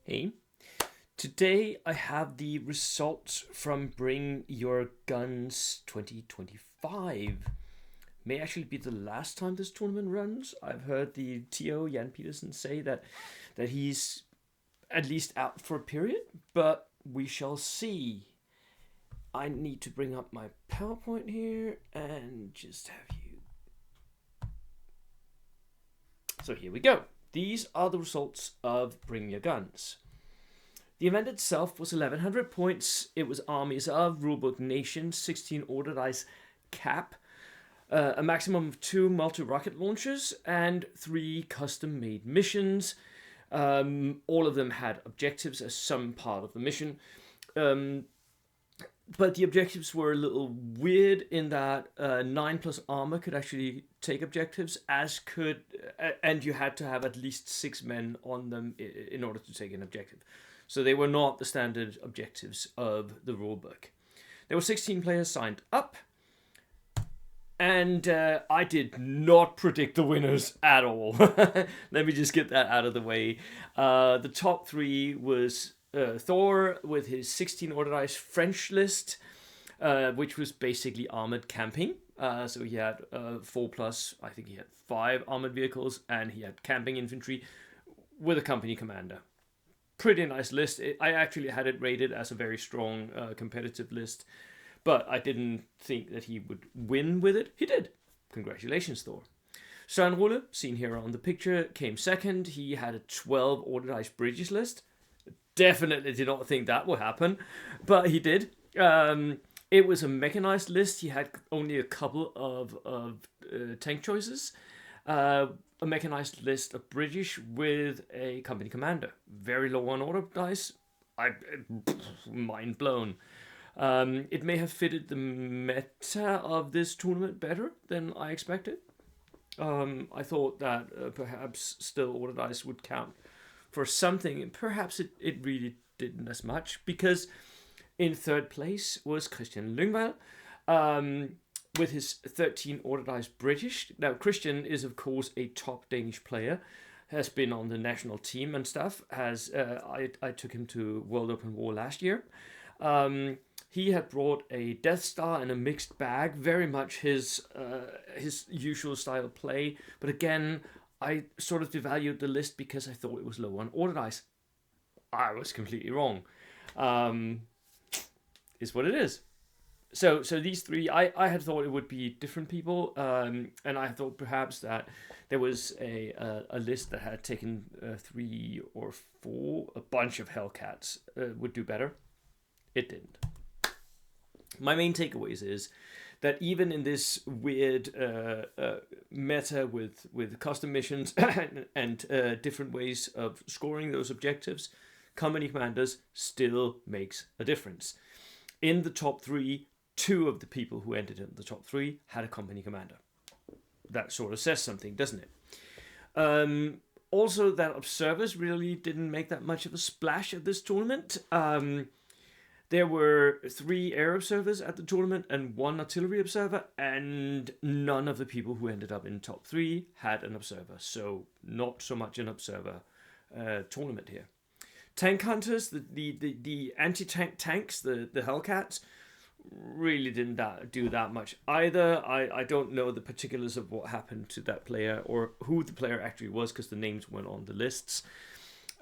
Hey, today I have the results from Bring Your Guns 2025. May actually be the last time this tournament runs. I've heard the TO Jan Petersen say that he's at least out for a period, but we shall see. I need to bring up my PowerPoint here and just have you. So here we go. These are the results of Bring Your Guns. The event itself was 1100 points. It was armies of, rulebook nations, 16 order dice cap, a maximum of 2 multi-rocket launchers, and 3 custom-made missions. All of them had objectives as some part of the mission. But the objectives were a little weird in that 9 plus armor could actually take objectives, and you had to have at least 6 men on them in order to take an objective. So they were not the standard objectives of the rulebook. There were 16 players signed up, and I did not predict the winners at all. Let me just get that out of the way. The top 3 was Thor with his 16 order dice French list, which was basically armored camping. So he had 4 plus, I think he had 5 armored vehicles, and he had camping infantry with a company commander. Pretty nice list. I actually had it rated as a very strong competitive list, but I didn't think that he would win with it. He did. Congratulations, Thor. Søren, seen here on the picture, came second. He had a 12 order dice British list. Definitely did not think that would happen, but he did. It was a mechanized list. He had only a couple of tank choices. A mechanized list of British with a company commander. Very low on order dice. Mind blown. It may have fitted the meta of this tournament better than I expected. I thought that perhaps still order dice would count for something, and perhaps it really didn't as much, because in third place was Christian Lyngvall, with his 13 order dice British. Now, Christian is, of course, a top Danish player, has been on the national team and stuff. I took him to World Open War last year. He had brought a Death Star and a mixed bag, very much his usual style of play. But again, I sort of devalued the list because I thought it was low on order dice. I was completely wrong. Is what it is. So these 3, I had thought it would be different people, and I thought perhaps that there was a list that had taken 3 or 4, a bunch of Hellcats would do better. It didn't. My main takeaways is that even in this weird meta with custom missions and different ways of scoring those objectives, company commanders still makes a difference. In the top 3, 2 of the people who entered in the top 3 had a company commander. That sort of says something, doesn't it? Also, that observers really didn't make that much of a splash at this tournament. There were 3 air observers at the tournament and 1 artillery observer, and none of the people who ended up in top 3 had an observer. So not so much an observer tournament here. Tank hunters, the anti-tank tanks, the Hellcats, really didn't do that much either. I don't know the particulars of what happened to that player or who the player actually was, because the names weren't on the lists.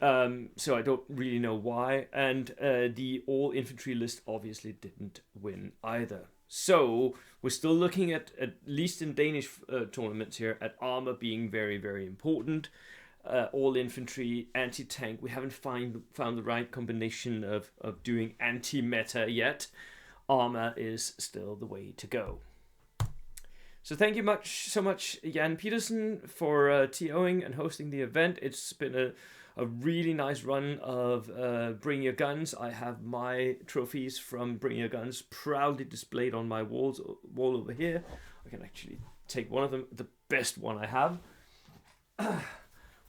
So I don't really know why. And the all infantry list obviously didn't win either. So we're still looking at least in Danish tournaments here, at armor being very, very important. All infantry, anti-tank. We haven't found the right combination of doing anti-meta yet. Armor is still the way to go. So thank you so much, Jan Petersen, for TOing and hosting the event. It's been a really nice run of Bring Your Guns. I have my trophies from Bring Your Guns proudly displayed on my wall over here. I can actually take one of them, the best one I have,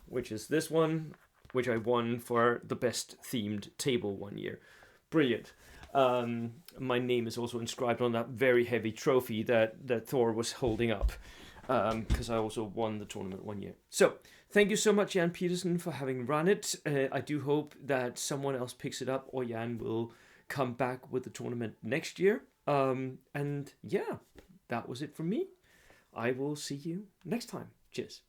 which is this one, which I won for the best themed table one year. Brilliant. My name is also inscribed on that very heavy trophy that Thor was holding up. because I also won the tournament 1 year. So thank you so much, Jan Petersen, for having run it. I do hope that someone else picks it up, or Jan will come back with the tournament next year. And yeah, that was it from me. I will see you next time. Cheers.